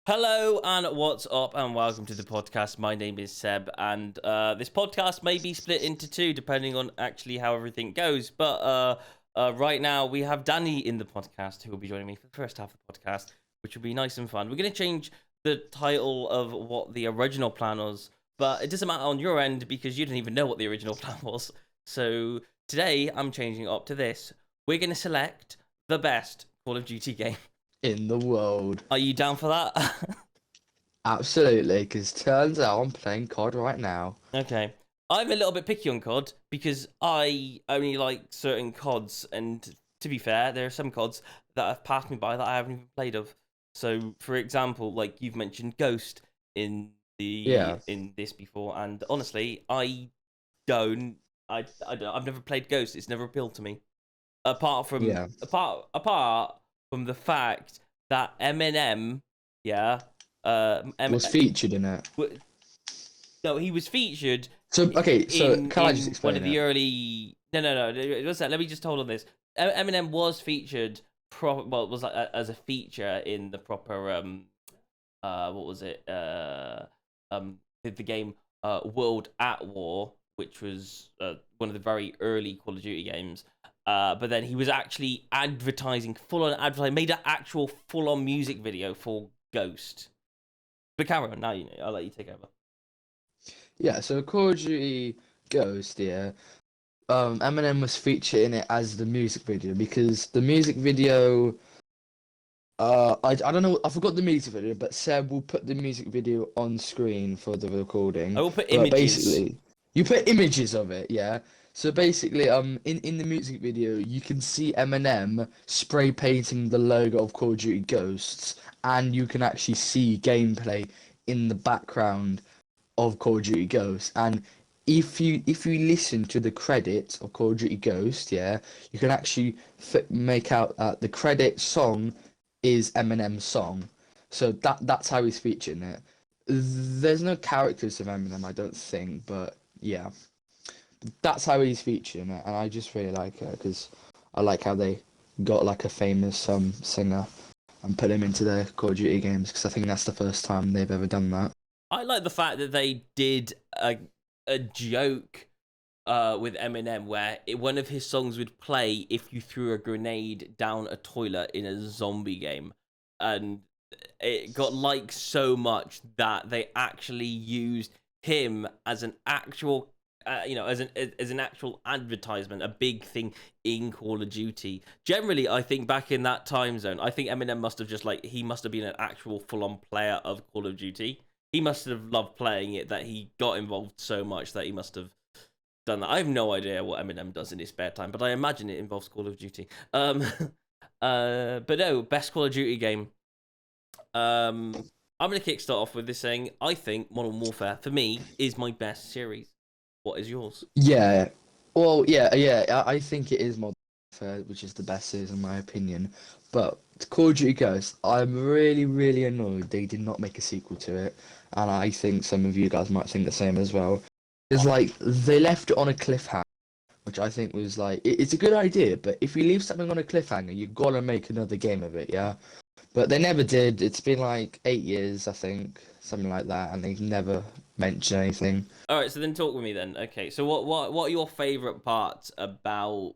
Hello and what's up and welcome to the podcast. My name is Seb and this podcast may be split into two depending on actually how everything goes. But right now we have Danny in the podcast who will be joining me for the first half of the podcast, which will be nice and fun. We're going to change the title of what the original plan was, but it doesn't matter on your end because you didn't even know what the original plan was. So today I'm changing it up to this. We're going to select the best Call of Duty game. In the world. Are you down for that? Absolutely, because turns out I'm playing COD right now. Okay. I'm a little bit picky on COD because I only like certain CODs, and to be fair, there are some CODs that have passed me by that I haven't even played of. So, for example, like you've mentioned Ghost in this before, and honestly, I don't I've never played Ghost. It's never appealed to me. Apart from the fact that Eminem, Was featured in it. no, he was featured. So can I just explain one of the early? No. What's that? Let me just hold on this. Eminem was featured. Was like as a feature in the proper what was it? The game World at War, which was one of the very early Call of Duty games. But then he was actually made an actual full-on music video for Ghost. But Cameron, now you know, I'll let you take over. Yeah, so Call of Duty Ghost, Eminem was featured in it as the music video because the music video, I don't know, I forgot the music video, but Seb will put the music video on screen for the recording. I will put But images. basically, you put images of it, yeah. So basically, in the music video, you can see Eminem spray painting the logo of Call of Duty Ghosts, and you can actually see gameplay in the background of Call of Duty Ghosts. And if you listen to the credits of Call of Duty Ghost, yeah, you can actually make out the credit song is Eminem's song. So that's how he's featured in it. There's no characters of Eminem, I don't think, but yeah. That's how he's featured in it, and I just really like it because I like how they got like a famous singer and put him into their Call of Duty games because I think that's the first time they've ever done that. I like the fact that they did a joke with Eminem where one of his songs would play if you threw a grenade down a toilet in a zombie game, and it got liked so much that they actually used him as an actual as an actual advertisement, a big thing in Call of Duty. Generally, I think back in that time zone, I think Eminem must have he must have been an actual full-on player of Call of Duty. He must have loved playing it that he got involved so much that he must have done that. I have no idea what Eminem does in his spare time, but I imagine it involves Call of Duty. But no, best Call of Duty game. I'm gonna kickstart off with this saying I think Modern Warfare for me is my best series. What is yours? Yeah, well, yeah. I think it is Modern Warfare, which is the best series in my opinion. But Call of Duty Ghosts, I'm really, really annoyed they did not make a sequel to it, and I think some of you guys might think the same as well. It's like they left it on a cliffhanger, which I think was like it's a good idea, but if you leave something on a cliffhanger, you gotta make another game of it, yeah. But they never did. It's been like 8 years, I think, something like that, and they've never mentioned anything. All right, so then talk with me then. Okay, so what are your favorite parts about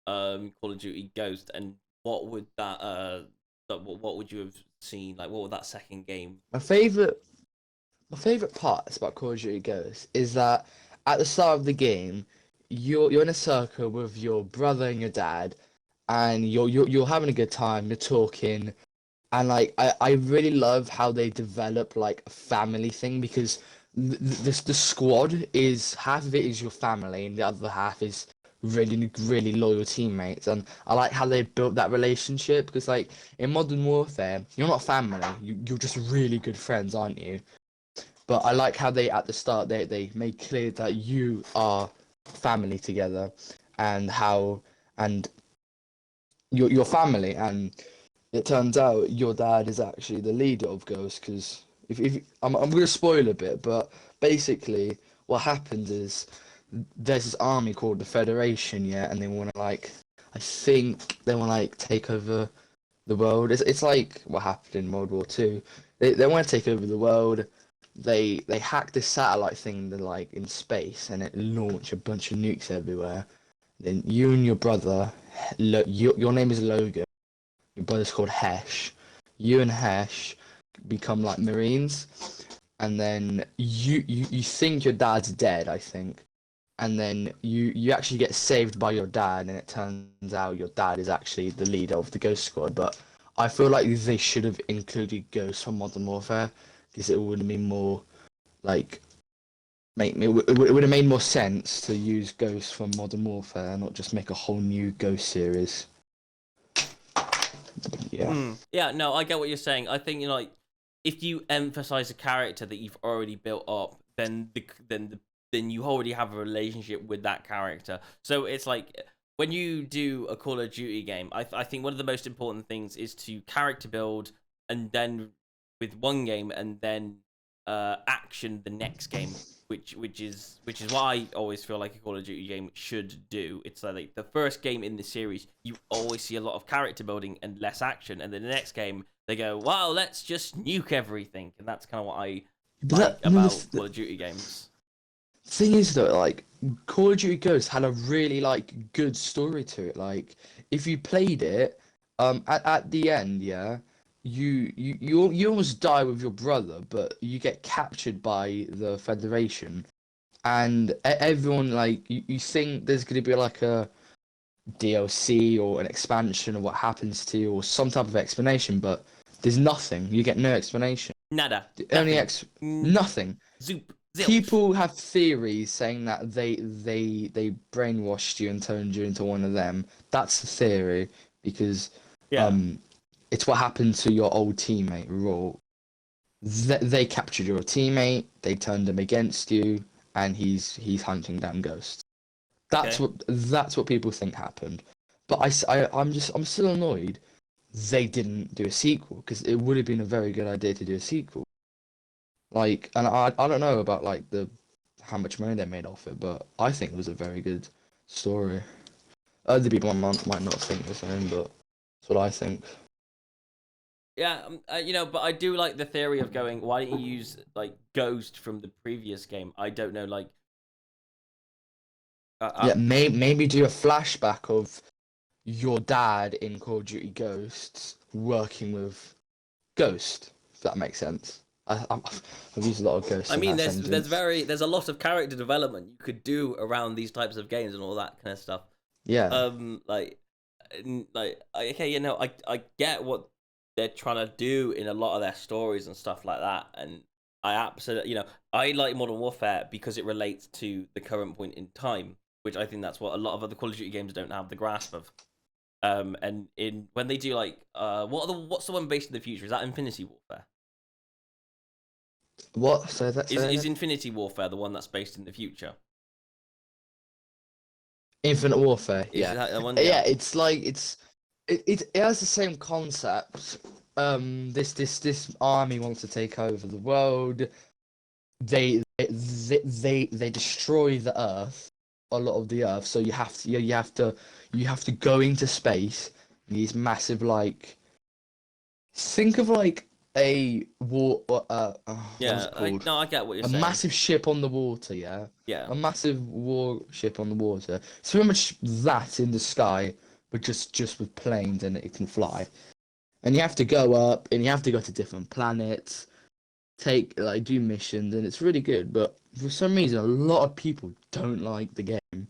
Call of Duty Ghost, and what would what would you have seen? Like, what would that second game? My favorite parts about Call of Duty Ghosts is that at the start of the game, you're in a circle with your brother and your dad, and you're having a good time. You're talking, and like I really love how they develop like a family thing because the squad is half of it is your family and the other half is really really loyal teammates, and I like how they built that relationship because like in Modern Warfare you're not family, you're just really good friends, aren't you? But I like how they at the start they made clear that you are family together, and how and your family, and it turns out your dad is actually the leader of Ghost because if I'm going to spoil a bit, but basically what happens is there's this army called the Federation, yeah, and they want to like I think they want to like take over the world. It's like what happened in World War Two. They want to take over the world. They hack this satellite thing like in space, and it launch a bunch of nukes everywhere. Then you and your brother, your name is Logan. Your brother's called Hesh. You and Hesh become like Marines, and then you think your dad's dead, I think, and then you actually get saved by your dad, and it turns out your dad is actually the leader of the Ghost Squad. But I feel like they should have included Ghosts from Modern Warfare because it would have been more like it would have made more sense to use Ghosts from Modern Warfare and not just make a whole new Ghost series. Yeah. Yeah, no, I get what you're saying. I think, like, if you emphasize a character that you've already built up, then you already have a relationship with that character. So it's like when you do a Call of Duty game, I think one of the most important things is to character build, and then with one game, and then action the next game, which is what I always feel like a Call of Duty game should do. It's like the first game in the series, you always see a lot of character building and less action, and then the next game they go, "Wow, let's just nuke everything," and that's kind of what I like about Call of Duty games. Thing is though, like Call of Duty Ghosts had a really like good story to it. Like if you played it, at the end, yeah, you almost die with your brother, but you get captured by the Federation, and everyone like you think there's gonna be like a DLC or an expansion of what happens to you or some type of explanation, but there's nothing. You get no explanation. Nada. Only nothing. Zoop. People have theories saying that they brainwashed you and turned you into one of them. That's the theory because it's what happened to your old teammate Raw. They captured your teammate, they turned him against you, and he's hunting down ghosts. That's what people think happened. But I'm still annoyed they didn't do a sequel because it would have been a very good idea to do a sequel. Like, and I don't know about like how much money they made off it, but I think it was a very good story. Other people might not think the same, but that's what I think. Yeah, but I do like the theory of going, why don't you use like Ghost from the previous game? I don't know, like. Maybe do a flashback of your dad in Call of Duty Ghosts working with Ghost, if that makes sense. I've used a lot of Ghosts. I mean, there's a lot of character development you could do around these types of games and all that kind of stuff. Yeah. I get what they're trying to do in a lot of their stories and stuff like that, and I absolutely, I like Modern Warfare because it relates to the current point in time, which I think that's what a lot of other Call of Duty games don't have the grasp of. And when they do like, what's the one based in the future? Is that Infinity Warfare? What? So is Infinity Warfare the one that's based in the future? Infinite Warfare, Is that the one? Yeah, it's like it has the same concept. This army wants to take over the world. They destroy the Earth, a lot of the Earth. So you have to go into space. These massive like, think of like a war. I get what you're saying. A massive ship on the water, yeah. A massive warship on the water. It's pretty much that in the sky, but just with planes and it can fly. And you have to go up, and you have to go to different planets, do missions, and it's really good. But for some reason, a lot of people don't like the game.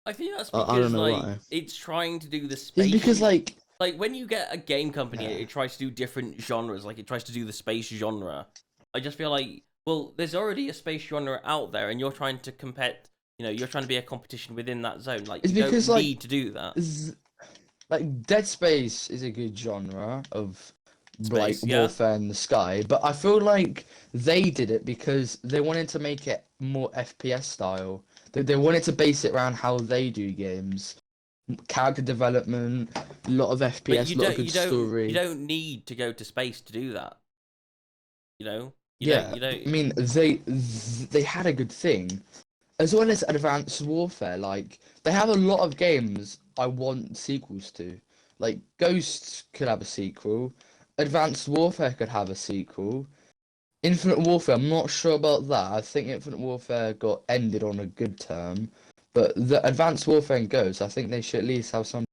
I think that's because I don't know why. It's trying to do the space. It's because like when you get a game company, it tries to do different genres. Like it tries to do the space genre. I just feel like, well, there's already a space genre out there, and you're trying to compete. You're trying to be a competition within that zone. Like you don't need to do that. Like Dead Space is a good genre of warfare in the sky, but I feel like they did it because they wanted to make it more FPS style. They wanted to base it around how they do games, character development, a lot of FPS, a lot of good story. You don't need to go to space to do that. You don't. I mean, they had a good thing, as well as Advanced Warfare. Like they have a lot of games I want sequels to. Like Ghosts could have a sequel. Advanced Warfare could have a sequel. Infinite Warfare, I'm not sure about that. I think Infinite Warfare got ended on a good term. But the Advanced Warfare and Ghosts, I think they should at least have some.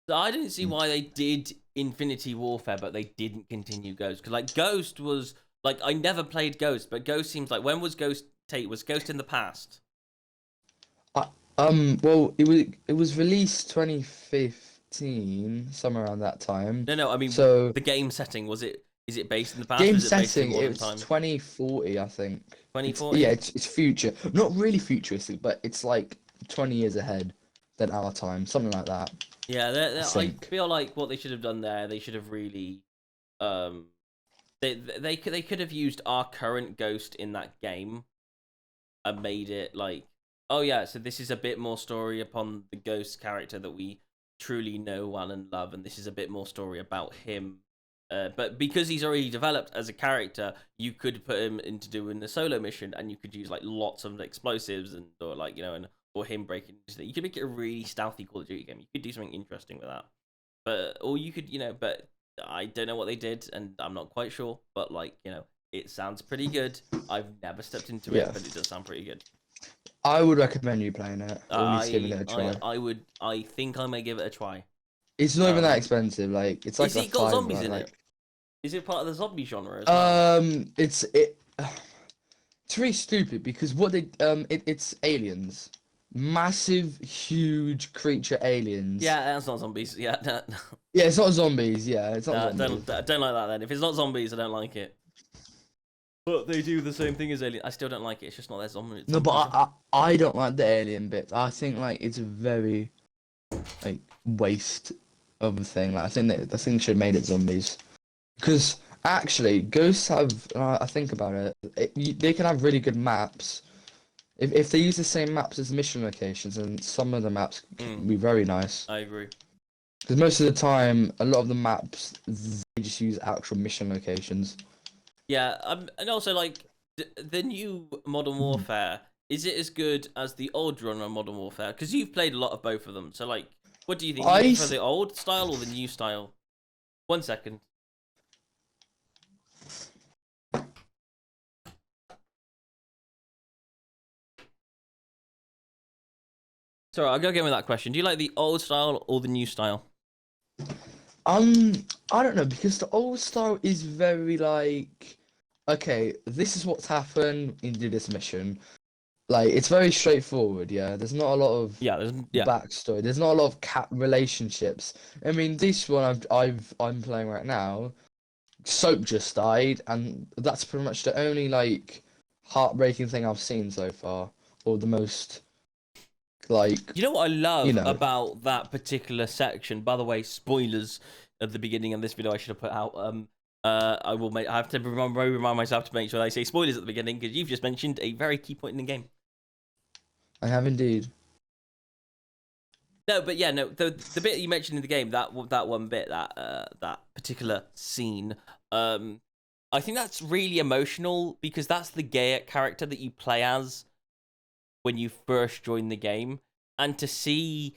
So I didn't see why they did Infinity Warfare, but they didn't continue Ghost. Because like Ghost was like I never played Ghost, but Ghost seems like when was Ghost? Tate was Ghost in the past? Well, it was released 2015, somewhere around that time. No, I mean So the game setting was it? Is it based in the past? Or game is it based in setting, modern it's time? 2040, I think. 2040. Yeah, it's future. Not really futuristic, but it's like 20 years ahead than our time, something like that. Yeah, I I think. feel like what they should have done there, they should have really, they could have used our current Ghost in that game and made it like, oh yeah, so this is a bit more story upon the Ghost character that we truly know well and love, and this is a bit more story about him. But because he's already developed as a character, you could put him into doing the solo mission, and you could use like lots of explosives and or like or him breaking. You could make it a really stealthy Call of Duty game. You could do something interesting with that. But or you could but I don't know what they did, and I'm not quite sure. But like it sounds pretty good. I've never stepped into it, Yeah. but it does sound pretty good. I would recommend you playing it, or at least giving it a try. I would. I think I may give it a try. It's not even that expensive. Like it's like Is a it got zombies $5, in like, it? Is it part of the zombie genre as well? It's really stupid because it's aliens, massive, huge creature aliens. Yeah, that's not zombies. Yeah, no. Yeah, it's not zombies. Yeah, it's not zombies. Don't like that then. If it's not zombies, I don't like it. But they do the same thing as Alien. I still don't like it. It's just not their zombie. No, but I don't like the alien bit. I think like it's a very like waste of a thing. Like I think they should have made it zombies. Because actually, ghosts have. I think about it. They can have really good maps. If they use the same maps as mission locations, and some of the maps can be very nice. I agree. Because most of the time, a lot of the maps they just use actual mission locations. Yeah, and also like the new Modern Warfare. Is it as good as the old run on Modern Warfare? Because you've played a lot of both of them. So like, what do you think? Do you prefer the old style or the new style? 1 second. Sorry, I'll go again with that question. Do you like the old style or the new style? I don't know, because the old style is very like, okay, this is what's happened, you do this mission. Like it's very straightforward, yeah. There's not a lot of backstory. There's not a lot of cat relationships. I mean, this one I'm playing right now, Soap just died, and that's pretty much the only like heartbreaking thing I've seen so far, or the most like. You know what I love about that particular section? By the way, spoilers at the beginning of this video I should have put out. I have to remind myself to make sure I say spoilers at the beginning because you've just mentioned a very key point in the game. I have indeed. No, but yeah, no. The bit you mentioned in the game, that one bit, that particular scene, I think that's really emotional because that's the gay character that you play as when you first join the game, and to see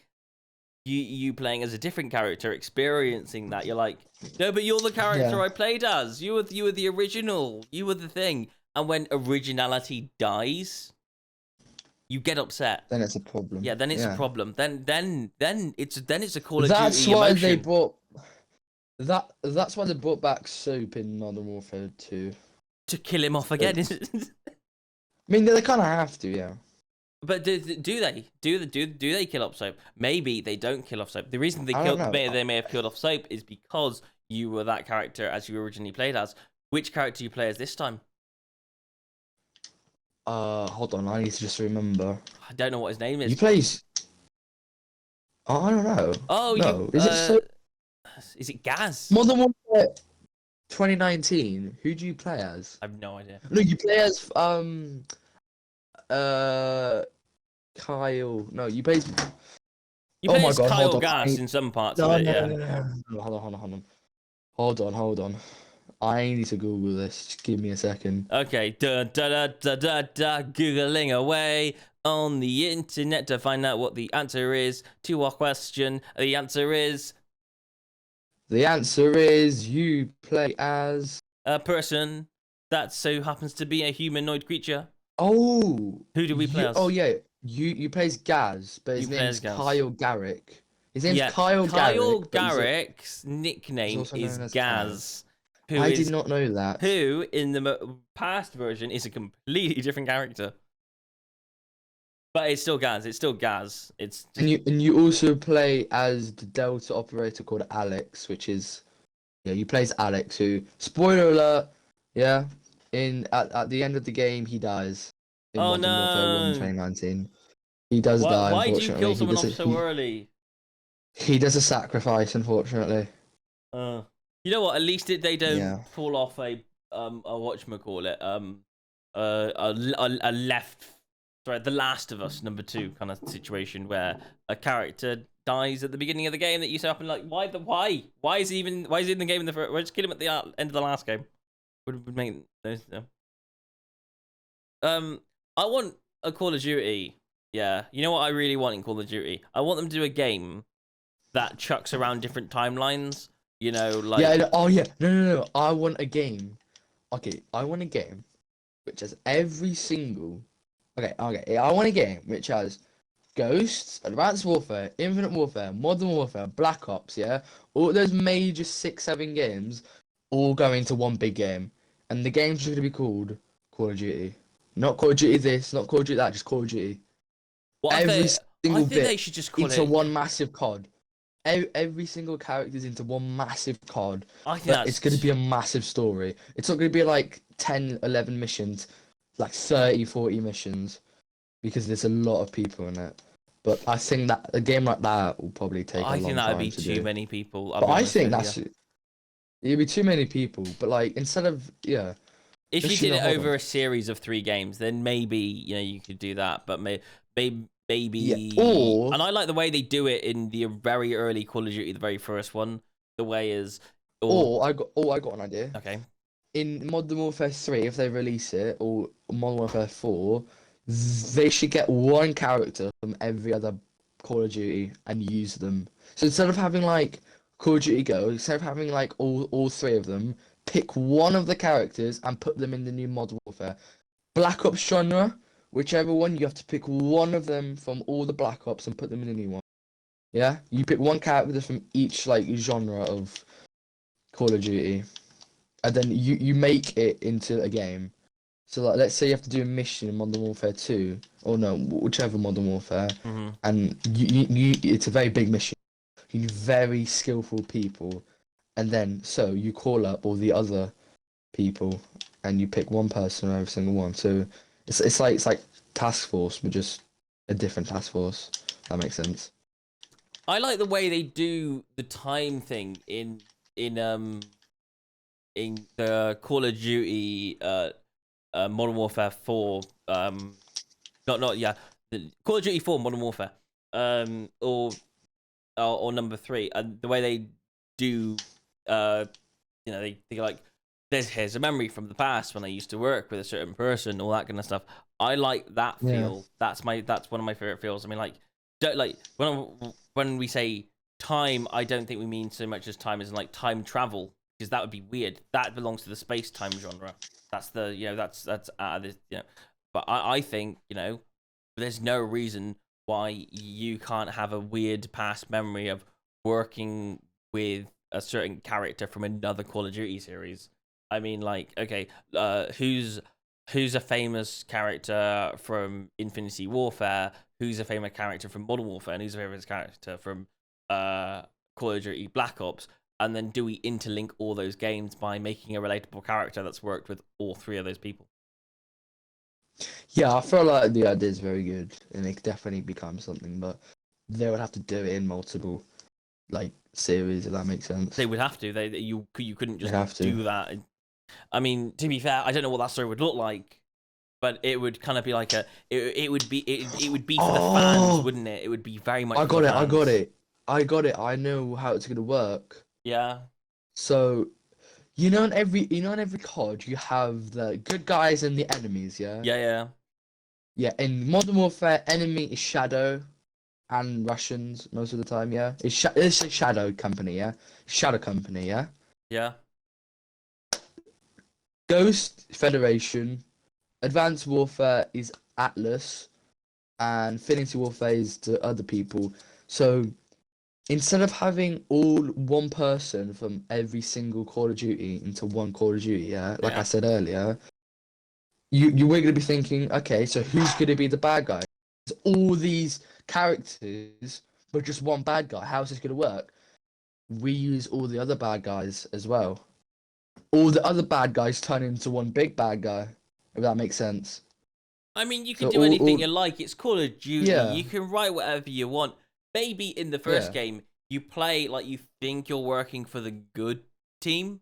you playing as a different character, experiencing that, you're like, no, but you're the character I played as. You were the original. You were the thing. And when originality dies, you get upset. Then it's a problem. Yeah, then it's a problem. Then it's a Call of That's Duty why emotion. they brought that's why they brought back Soap in Modern Warfare 2. To kill him off again. I mean, they kind of have to, yeah. But do they kill off Soap? Maybe they don't kill off Soap. The reason they may have killed off Soap is because you were that character as you originally played as. Which character do you play as this time? Hold on, I need to just remember. I don't know what his name is. He plays. Oh, I don't know. Oh, no. Is it Gaz? Modern Warfare 2019. Who do you play as? I have no idea. No, you play as Kyle. No, you play. You play as Kyle Gass in some parts of it. No. Hold on. I need to Google this. Just give me a second. Okay. Googling away on the internet to find out what the answer is to our question. The answer is The answer is you play as. A person that so happens to be a humanoid creature. Oh, Who do we play you. Oh as? yeah, you play as Gaz, but You his play name's as Gaz. Kyle Garrick. His name's Yeah, Kyle Kyle Garrick, but Garrick's he's nickname also is known as Kaz. Gaz, who I did is not know that. who in the past version is a completely different character. But it's still Gaz. It's still Gaz. It's just... And you also play as the Delta operator called Alex, which is you play as Alex, who spoiler alert, yeah, at the end of the game he dies in Oh Modern Warfare 1 no! 2019. He does die, Why do you kill unfortunately. someone off so early? He does a sacrifice, unfortunately. Uh, you know what? At least they don't Yeah. pull off a whatchamacallit, a left, sorry, The Last of Us #2 kind of situation where a character dies at the beginning of the game that you set up and like, why is he in the game in the first? We'll just kill him at the end of the last game. Would make those. I want a Call of Duty. Yeah, you know what I really want in Call of Duty? I want them to do a game that chucks around different timelines. You know, like Yeah. Oh yeah. No. I want a game. Okay. I want a game which has every single. Okay. Okay. I want a game which has Ghosts, Advanced Warfare, Infinite Warfare, Modern Warfare, Black Ops, yeah? All those major 6, 7 games all go into one big game. And the game's just going to be called Call of Duty. Not Call of Duty this, not Call of Duty that, just Call of Duty. what I Every think. I single think they bit should just call into it. one massive COD. Every single character's into one massive COD. I think But it's going to that's. be a massive story. It's not going to be like 10, 11 missions, like 30, 40 missions. Because there's a lot of people in it. But I think that a game like that will probably take a I think long that would time be to too do. many people. I'll But be I honest think with you. it'd be too many people. But like instead of If you actually did no, it hold over on. a series of 3 games, then maybe you could do that. But Yeah, maybe, or and I like the way they do it in the very early Call of Duty, the very first one. The way is, or I got an idea. okay, In Modern Warfare 3, if they release it, or Modern Warfare 4, they should get one character from every other Call of Duty and use them. So instead of having like Call of Duty Go, instead of having like all three of them, pick one of the characters and put them in the new Modern Warfare. Black Ops genre, whichever one, you have to pick one of them from all the Black Ops and put them in the new one. Yeah? You pick one character from each like genre of Call of Duty. And then you make it into a game. So like, let's say you have to do a mission in Modern Warfare 2, or no, whichever Modern Warfare, hmm and it's a very big mission. You need very skillful people, and then so you call up all the other people, and you pick one person from every single one. So it's like Task Force, but just a different Task Force. That makes sense. I like the way they do the time thing in the Call of Duty Modern Warfare 4 not yeah, the Call of Duty 4 Modern Warfare or number 3, and the way they do they like here's a memory from the past when I used to work with a certain person, all that kind of stuff. I like that Yeah. feel. That's one of my favorite feels. I mean, like, don't like when we say time, I don't think we mean so much as time as in like time travel, because that would be weird. That belongs to the space time genre. That's the that's out of this But I think there's no reason why you can't have a weird past memory of working with a certain character from another Call of Duty series. I mean, like, okay, who's a famous character from Infinity Warfare? Who's a famous character from Modern Warfare? And who's a famous character from Call of Duty Black Ops? And then do we interlink all those games by making a relatable character that's worked with all three of those people? Yeah, I feel like the idea is very good, and it could definitely become something, but they would have to do it in multiple like series, if that makes sense. They would have to. You couldn't They'd just have to. do that. I mean, to be fair, I don't know what that story would look like, but it would kind of be like it would be for the fans, Oh, wouldn't it? It would be very much I for got the it. I got fans. it. I got it. I know how it's gonna work. Yeah. So, in every COD you have the good guys and the enemies, yeah? Yeah, yeah. Yeah, in Modern Warfare, enemy is Shadow, and Russians most of the time. Yeah, it's a Shadow Company. Yeah, Shadow Company. Yeah, Yeah. Ghost Federation, Advanced Warfare is Atlas, and Infinity Warfare is to other people. So instead of having all one person from every single Call of Duty into one Call of Duty, yeah, like I Yeah. said earlier, you were gonna be thinking, okay, so who's gonna be the bad guy? There's all these characters, but just one bad guy. How's this gonna work? We use all the other bad guys as well. All the other bad guys turn into one big bad guy, if that makes sense. I mean, you can So do anything all you like. It's Call of Duty. yeah, You can write whatever you want. Maybe in the first yeah, game, you play like you think you're working for the good team.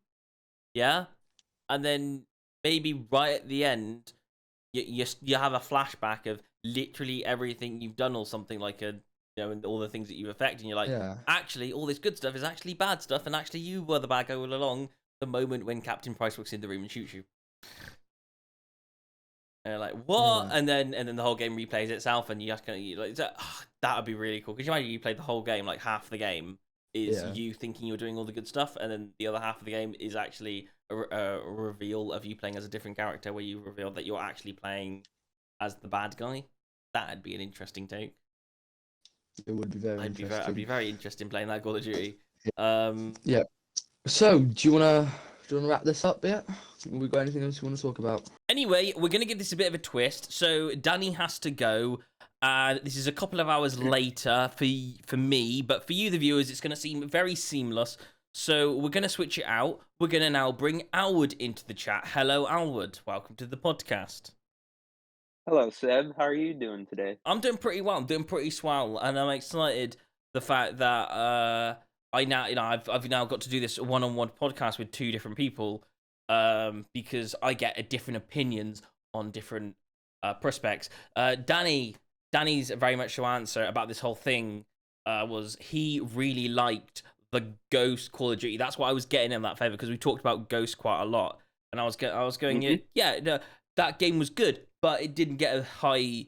Yeah. And then maybe right at the end, you have a flashback of literally everything you've done or something like and all the things that you've affected. And you're like, yeah, actually, all this good stuff is actually bad stuff. And actually, you were the bad guy all along the moment when Captain Price walks in the room and shoots you. And you're like, what? yeah, And then the whole game replays itself, and you just kind of like that would be really cool. Because you imagine you played the whole game, like half the game is yeah. you thinking you're doing all the good stuff, and then the other half of the game is actually a reveal of you playing as a different character, where you reveal that you're actually playing as the bad guy. That'd be an interesting take. It would be very I'd interesting. be very interested in playing that Call of Duty. Yeah. So, do you wanna wrap this up yet? We got anything else you want to talk about? Anyway, we're going to give this a bit of a twist. So Danny has to go. This is a couple of hours later for me, but for you, the viewers, it's going to seem very seamless. So we're going to switch it out. We're going to now bring LWood into the chat. Hello, LWood. Welcome to the podcast. Hello, Seb. How are you doing today? I'm doing pretty well. I'm doing pretty swell, and I'm excited the fact that I now I've now got to do this one-on-one podcast with two different people, because I get a different opinions on different prospects. Danny's very much to answer about this whole thing. Was he really liked the Ghost Call of Duty? That's what I was getting in that favor, because we talked about Ghost quite a lot, and I was going, hmm yeah, no, that game was good, but it didn't get a high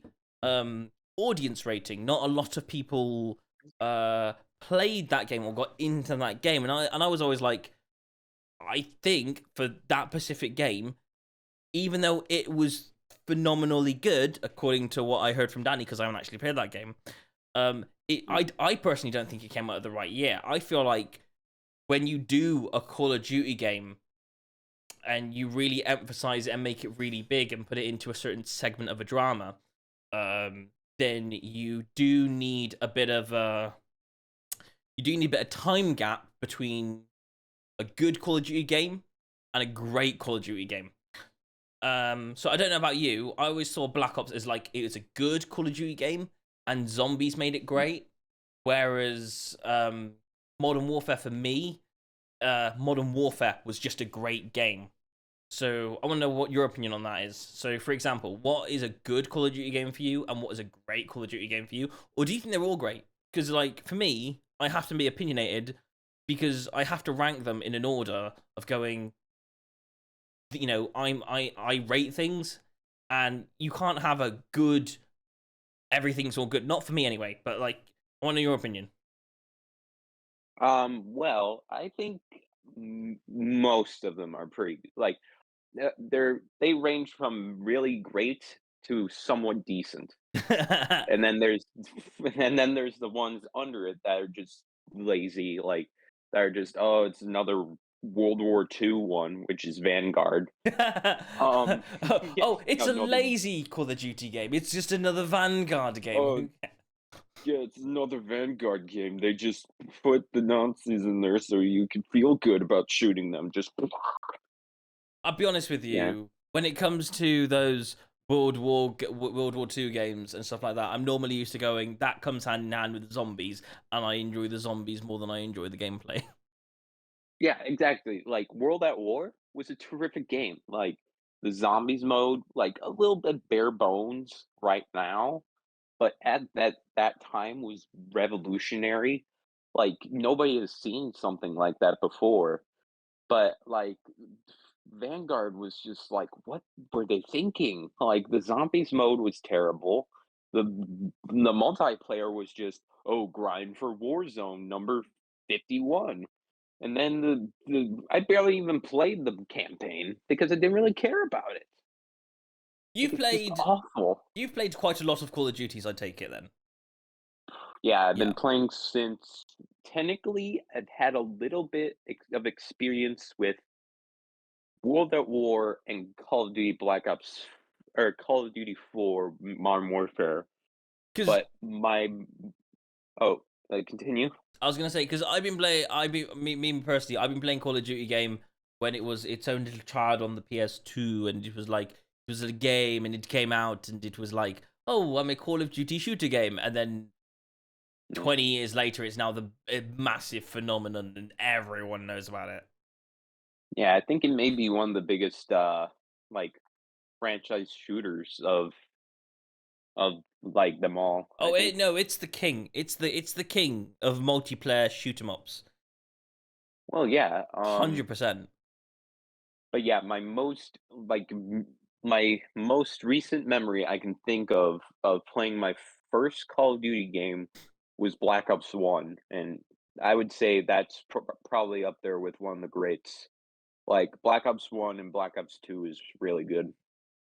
audience rating. Not a lot of people played that game or got into that game, and I was always like, I think for that specific game, even though it was phenomenally good, according to what I heard from Danny, because I haven't actually played that game, I personally don't think it came out of the right year. I feel like when you do a Call of Duty game and you really emphasize it and make it really big and put it into a certain segment of a drama, then you do need a bit of time gap between a good Call of Duty game and a great Call of Duty game. So I don't know about you. I always saw Black Ops as like it was a good Call of Duty game, and Zombies made it great. Whereas Modern Warfare for me, Modern Warfare was just a great game. So I want to know what your opinion on that is. So, for example, what is a good Call of Duty game for you, and what is a great Call of Duty game for you? Or do you think they're all great? Because, like, for me, I have to be opinionated because I have to rank them in an order of going. I rate things, and you can't have a good. Everything's all good. Not for me anyway. But like, I want to know your opinion. Well, I think most of them are pretty like they range from really great to somewhat decent, and then there's and then there's the ones under it that are just lazy, like that are just it's another World War II one, which is Vanguard. Yeah, Oh, it's a another lazy Call of Duty game. It's just another Vanguard oh game. yeah, it's another Vanguard game. They just put the Nazis in there so you can feel good about shooting them. Just I'll be honest with yeah, you. When it comes to those World War II games and stuff like that, I'm normally used to going that comes hand in hand with zombies, and I enjoy the zombies more than I enjoy the gameplay. yeah, exactly. Like World at War was a terrific game. Like the zombies mode, like a little bit bare bones right now, but at that time was revolutionary. Like nobody has seen something like that before. But like Vanguard was just like, what were they thinking? Like the zombies mode was terrible. the multiplayer was just, oh, grind for Warzone number 51. And then I barely even played the campaign because I didn't really care about it. You've It's just played awful. you've played quite a lot of Call of Duties, I take it then. Yeah, I've Yeah. been playing since technically I've had a little bit of experience with World at War and Call of Duty Black Ops or Call of Duty 4 Modern Warfare. Because But continue. I was gonna say, because me personally, I've been playing Call of Duty game when it was its own little child on the PS2, and it was like, it was a game, and it came out, and it was like, oh, I'm a Call of Duty shooter game, and then 20 years later, it's now a massive phenomenon, and everyone knows about it. Yeah, I think it may be one of the biggest like franchise shooters of like them all. Oh, I think. no, it's the king. It's the king of multiplayer shoot 'em ups. Well, yeah. 100%. But yeah, my most recent memory I can think of playing my first Call of Duty game was Black Ops 1, and I would say that's probably up there with one of the greats. Like Black Ops 1 and Black Ops 2 is really good.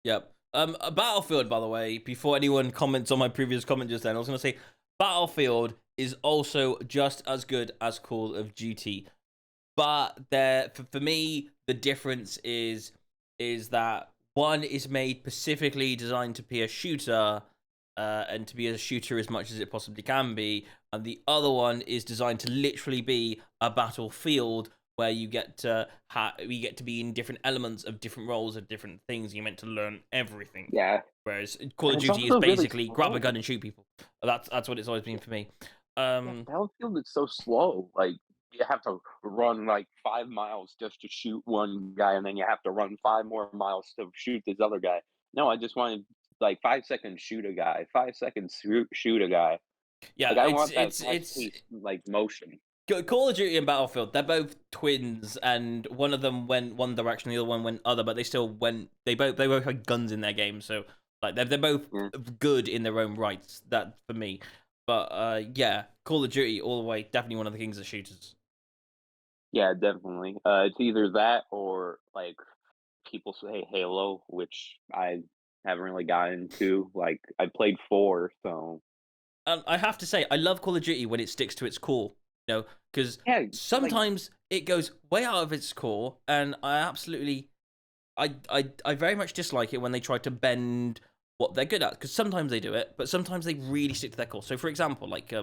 Yep. A Battlefield, by the way, before anyone comments on my previous comment just then, I was gonna say Battlefield is also just as good as Call of Duty. But for me, the difference is that one is made specifically designed to be a shooter, and to be a shooter as much as it possibly can be, and the other one is designed to literally be a battlefield where you get to be in different elements of different roles of different things. You're meant to learn everything. Yeah. Whereas Call of It's Duty is also really basically grab a slow. gun and shoot people. That's what it's always been for me. Battlefield is so slow. Like you have to run like 5 miles just to shoot one guy, and then you have to run 5 more miles to shoot this other guy. No, I just wanted like 5 seconds shoot a guy, 5 seconds shoot a guy. Yeah, Like I want that it's fast paced like motion. Call of Duty and Battlefield, they're both twins, and one of them went one direction, the other one went other, but they still went. They both had guns in their game, so like they're both good in their own rights. That for me, but yeah, Call of Duty all the way, definitely one of the kings of shooters. Yeah, definitely. It's either that or like people say Halo, which I haven't really gotten into. Like I played 4, so I have to say, I love Call of Duty when it sticks to its core, because yeah, sometimes it goes way out of its core, and I very much dislike it when they try to bend what they're good at, because sometimes they do it, but sometimes they really stick to their core. So, for example, like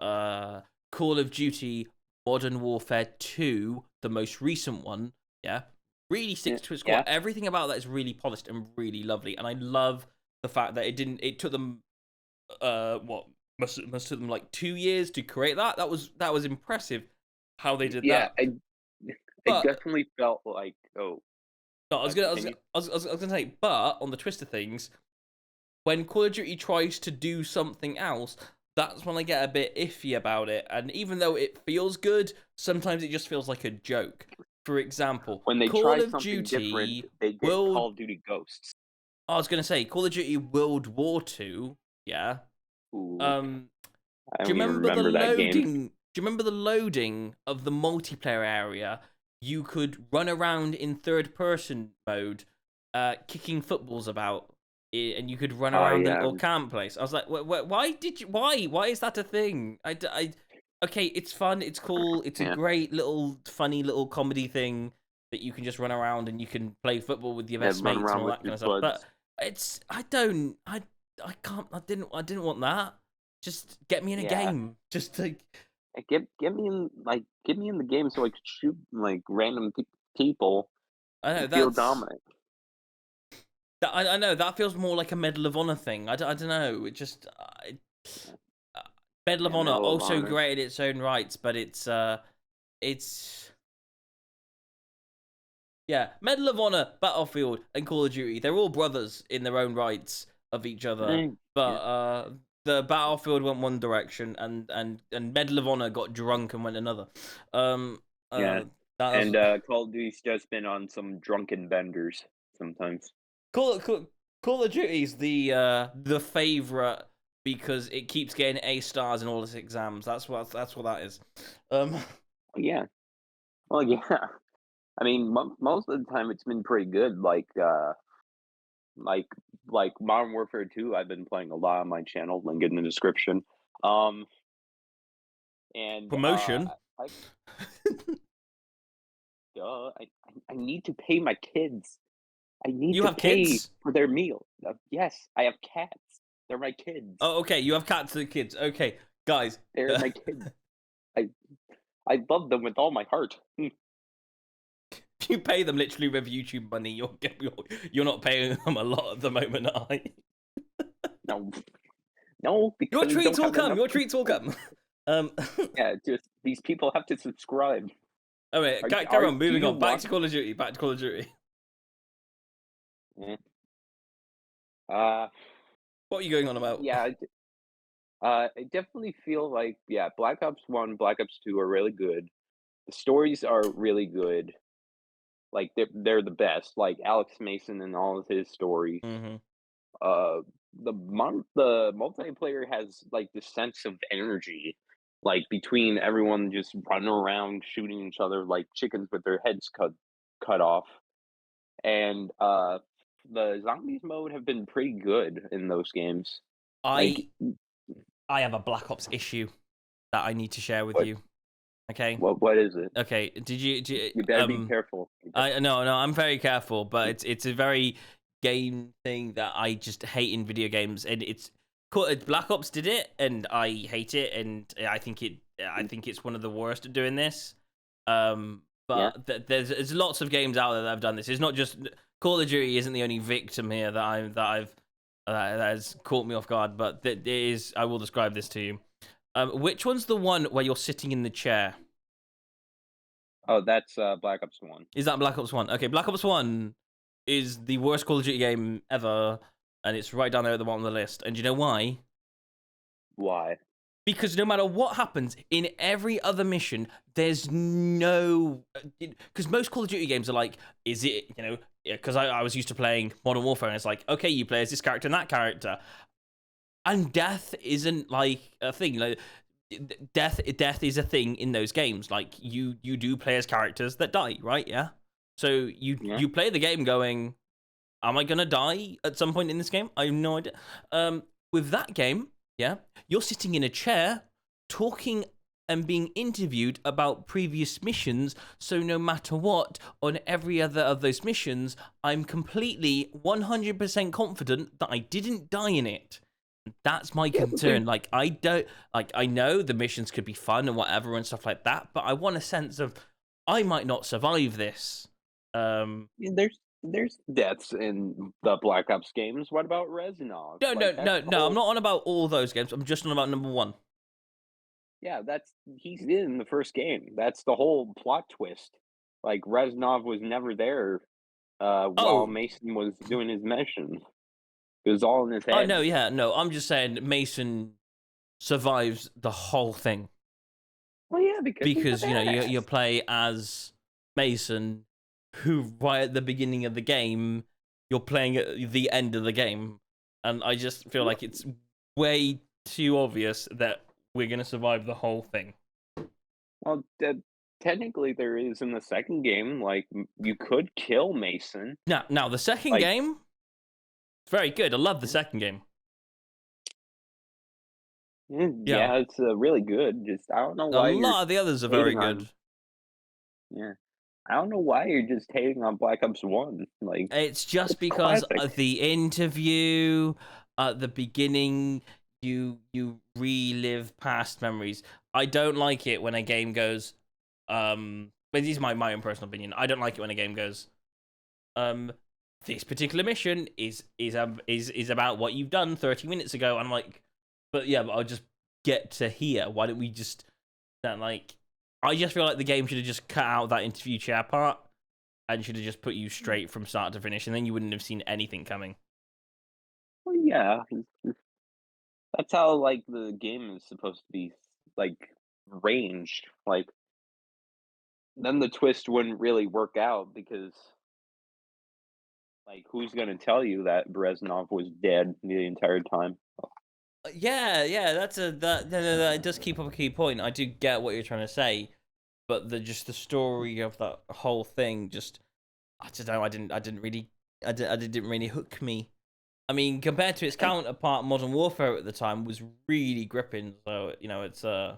Call of Duty Modern Warfare 2, the most recent one, yeah, really sticks to its core. Yeah. Everything about that is really polished and really lovely, and I love the fact that it took them must took them like 2 years to create that. That was impressive how they did that. I But definitely felt like no, I was gonna say, but on the twist of things, when Call of Duty tries to do something else, that's when I get a bit iffy about it. And even though it feels good, sometimes it just feels like a joke. For example, when they Call try of something Duty different, they did Call of Duty Ghosts. I was gonna say Call of Duty World War II. Yeah. Ooh, Do you remember the loading? Do you remember the loading of the multiplayer area? You could run around in third-person mode, kicking footballs about, and you could run around the little camp place. I was like, why did you? Why is that a thing? Okay, it's fun, it's cool, it's a great little, funny little comedy thing that you can just run around and you can play football with your best mates and all that kind of stuff. But I didn't want that. Just get me in a game. Just like get me in the game so I could shoot like random people. I know feel dominant. I know that feels more like a Medal of Honor thing. I don't know. It just Medal of Honor also great in its own rights, but it's yeah, Medal of Honor, Battlefield, and Call of Duty. They're all brothers in their own rights of each other, but the Battlefield went one direction, and Medal of Honor got drunk and went another. Call of Duty's just been on some drunken benders sometimes. Call Call of Duty's the favorite because it keeps getting A stars in all its exams. That's what that is. Yeah. Well, yeah. I mean, most of the time it's been pretty good. Like like Modern Warfare 2, I've been playing a lot on my channel. Link in the description. Um, and Promotion. I, I need to pay my kids. I need You to have pay kids? for their meal. Yes, I have cats. They're my kids. Oh, okay. You have cats and kids. Okay, guys. They're my kids. I I love them with all my heart. You pay them literally with YouTube money. You're not paying them a lot at the moment, are you? No, no, Your because we treats don't will have come. enough. Your treats will come. Um. Yeah, just these people have to subscribe. All right, carry on. Moving on. Back to Call of Duty. Back to Call of Duty. Yeah. Uh, What are you going on about? yeah. I definitely feel like Black Ops 1, Black Ops 2 are really good. The stories are really good. Like they're the best. Like Alex Mason and all of his stories. Mm-hmm. Uh, the multiplayer has like this sense of energy, like between everyone just running around shooting each other like chickens with their heads cut off. And the zombies mode have been pretty good in those games. Like I have a Black Ops issue that I need to share with what you. Okay. what is it? Okay. Did you You better be careful. I no, I'm very careful, but it's a very game thing that I just hate in video games, and it's cool. Black Ops did it, and I hate it, and I think it's one of the worst at doing this. Yeah. But there's lots of games out there that have done this. It's not just Call of Duty isn't the only victim here that has caught me off guard, but that is. I will describe this to you. Which one's the one where you're sitting in the chair? Oh, that's Black Ops 1. Is that Black Ops 1? Okay, Black Ops 1 is the worst Call of Duty game ever, and it's right down there at the bottom of the list. And do you know why? Why? Because no matter what happens in every other mission, there's no... Because most Call of Duty games are like, is it, because I was used to playing Modern Warfare, and it's like, okay, you play as this character and that character. And death isn't like a thing. Like, death is a thing in those games. Like you do play as characters that die, right? Yeah. So you play the game going, am I gonna die at some point in this game? I have no idea. With that game, yeah, you're sitting in a chair talking and being interviewed about previous missions. So no matter what, on every other of those missions, I'm completely 100% confident that I didn't die in it. That's my concern. Like, I don't, like, I know the missions could be fun and whatever and stuff like that, but I want a sense of I might not survive this. There's deaths in the Black Ops games. What about Reznov? No, Like, that's I'm not on about all those games. I'm just on about number one. Yeah, he's in the first game. That's the whole plot twist. Like Reznov was never there while Mason was doing his missions. It was all in his head. Oh no, yeah, no. I'm just saying Mason survives the whole thing. Well, yeah, because you play as Mason, who right at the beginning of the game, you're playing at the end of the game, and I just feel like it's way too obvious that we're gonna survive the whole thing. Well, technically there is in the second game. Like you could kill Mason. Now the second game, it's very good. I love the second game. Yeah, it's really good. Just I don't know why. A lot of the others are very good. Yeah, I don't know why you're just hating on Black Ops 1. Like it's just because of the interview at the beginning. You relive past memories. I don't like it when a game goes. But this is my own personal opinion. I don't like it when a game goes. This particular mission is about what you've done 30 minutes ago. I'm like, but I'll just get to here. Why don't we just I just feel like the game should have just cut out that interview chair part and should have just put you straight from start to finish, and then you wouldn't have seen anything coming. Well, yeah, that's how like the game is supposed to be like ranged. Like then the twist wouldn't really work out because Like, who's gonna tell you that Brezhnev was dead the entire time? Yeah, no, it does keep up a key point. I do get what you're trying to say, but the story of that whole thing just, I don't know, I didn't really hook me. I mean, compared to its counterpart, Modern Warfare at the time was really gripping. So it's I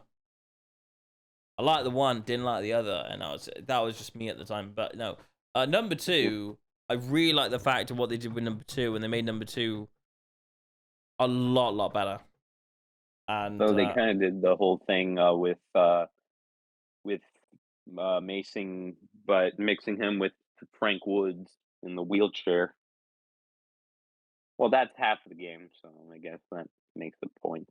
like the one, didn't like the other, and that was just me at the time. But no, number two, I really like the fact of what they did with number two, and they made number two a lot better. And So they kind of did the whole thing with Macing, but mixing him with Frank Woods in the wheelchair. Well, that's half of the game, so I guess that makes the point.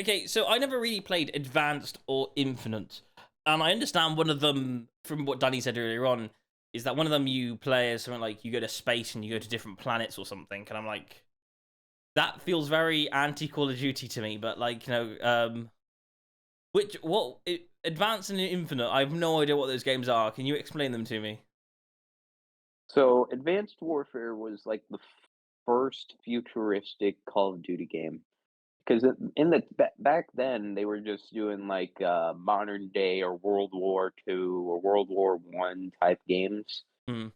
okay, so I never really played Advanced or Infinite, and I understand one of them from what Danny said earlier on is that one of them you play as something like you go to space and you go to different planets or something, and I'm like, that feels very anti Call of Duty to me. But like Advanced and Infinite, I have no idea what those games are. Can you explain them to me? So Advanced Warfare was like the first futuristic Call of Duty game. Because in the back then they were just doing like modern day or World War II or World War One type games. Hmm.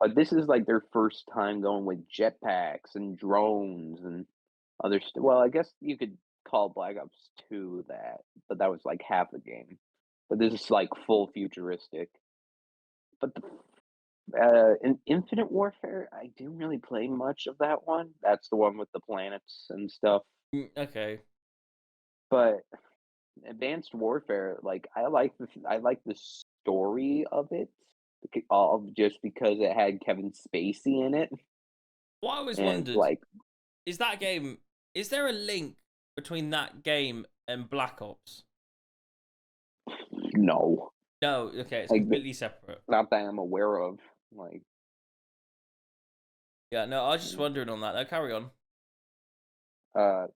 But this is like their first time going with jetpacks and drones and other stuff. Well, I guess you could call Black Ops 2 that, but that was like half the game. But this is like full futuristic. But in Infinite Warfare, I didn't really play much of that one. That's the one with the planets and stuff. Okay. But Advanced Warfare, like I like the story of it, just because it had Kevin Spacey in it, What I always and wondered like is that game. Is there a link between that game and Black Ops? no, No. Okay, it's like completely separate. not that I'm aware of. Like, Yeah. No, I was just wondering on that. Now carry on.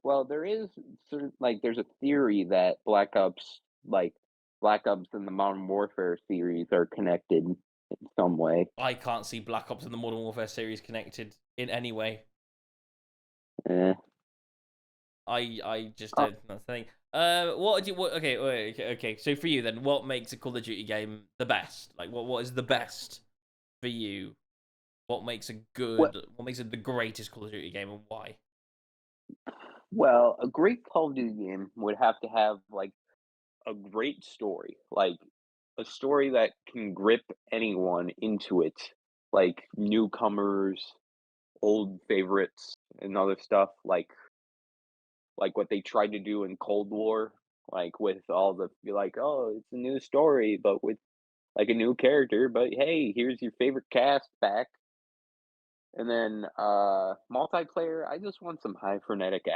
well, there is there's a theory that Black Ops and the Modern Warfare series are connected in some way. I can't see Black Ops and the Modern Warfare series connected in any way. Eh. I just Uh, don't think. Okay, okay. So for you then, what makes a Call of Duty game the best? Like, what is the best for you? What makes a well, good? What makes it the greatest Call of Duty game, and why? well, a great Call of Duty game would have to have like a great story, like a story that can grip anyone into it, like newcomers, old favorites, and other stuff, like what they tried to do in Cold War, like with all the be like, oh, it's a new story, but with like a new character, but hey, here's your favorite cast back. And then multiplayer, I just want some high frenetic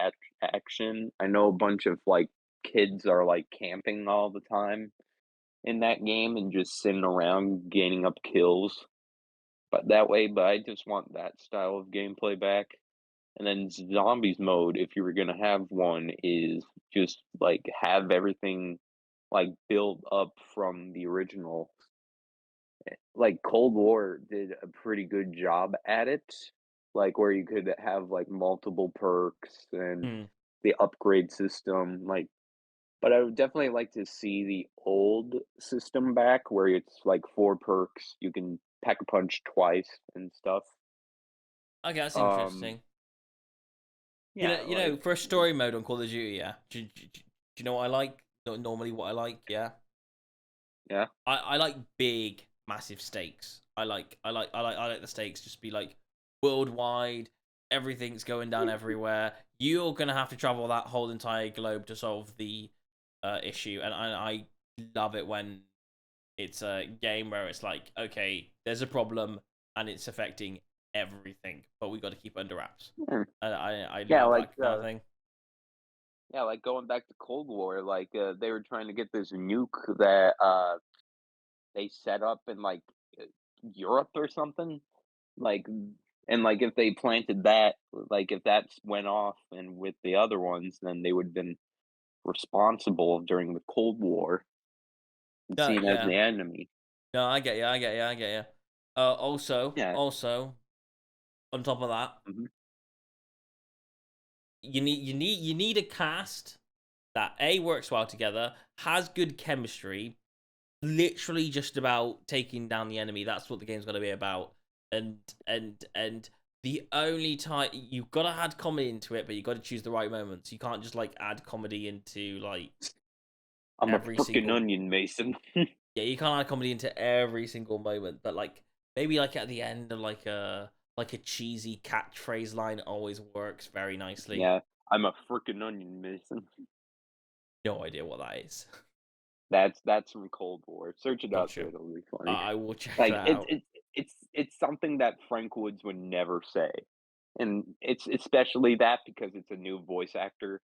action. I know a bunch of like kids are like camping all the time in that game and just sitting around gaining up kills. But I just want that style of gameplay back. And then zombies mode, if you were gonna have one, is just like have everything like build up from the original. Like Cold War did a pretty good job at it, like where you could have like multiple perks and Hmm. the upgrade system, like but I would definitely like to see the old system back where it's like 4 perks, you can pack a punch twice and stuff. Okay, that's Um, interesting. yeah, like For a story mode on Call of Duty, yeah. Do you know what I like? Not normally what I like, yeah. yeah. I like big, massive stakes. I like the stakes just be like worldwide. Everything's going down everywhere. You're gonna have to travel that whole entire globe to solve the issue, and I love it when it's a game where it's like, okay, there's a problem and it's affecting everything, but we got to keep it under wraps. Hmm. And I Yeah, love like, that kind of thing. yeah, like going back to Cold War, like, they were trying to get this nuke that, they set up in, like, uh, Europe or something, like and, like, if they planted that like, if that went off and with the other ones, then they would've been responsible during the Cold War and No, seen as yeah, the enemy. no, I get you. Also, Yeah. on top of that, Mhm. you need a cast that works well together, has good chemistry, literally just about taking down the enemy. That's what the game's going to be about. And the only time you've got to add comedy into it, but you got to choose the right moments. You can't just like add comedy into like I'm a every freaking single. onion, Mason. Yeah, you can't add comedy into every single moment, but like maybe like at the end of like a cheesy catchphrase line always works very nicely. Yeah, I'm a freaking onion, Mason. No idea what that is. That's from Cold War. Search it up, Gotcha. it'll be funny. I will check Like that out. it's something that Frank Woods would never say, and it's especially that because it's a new voice actor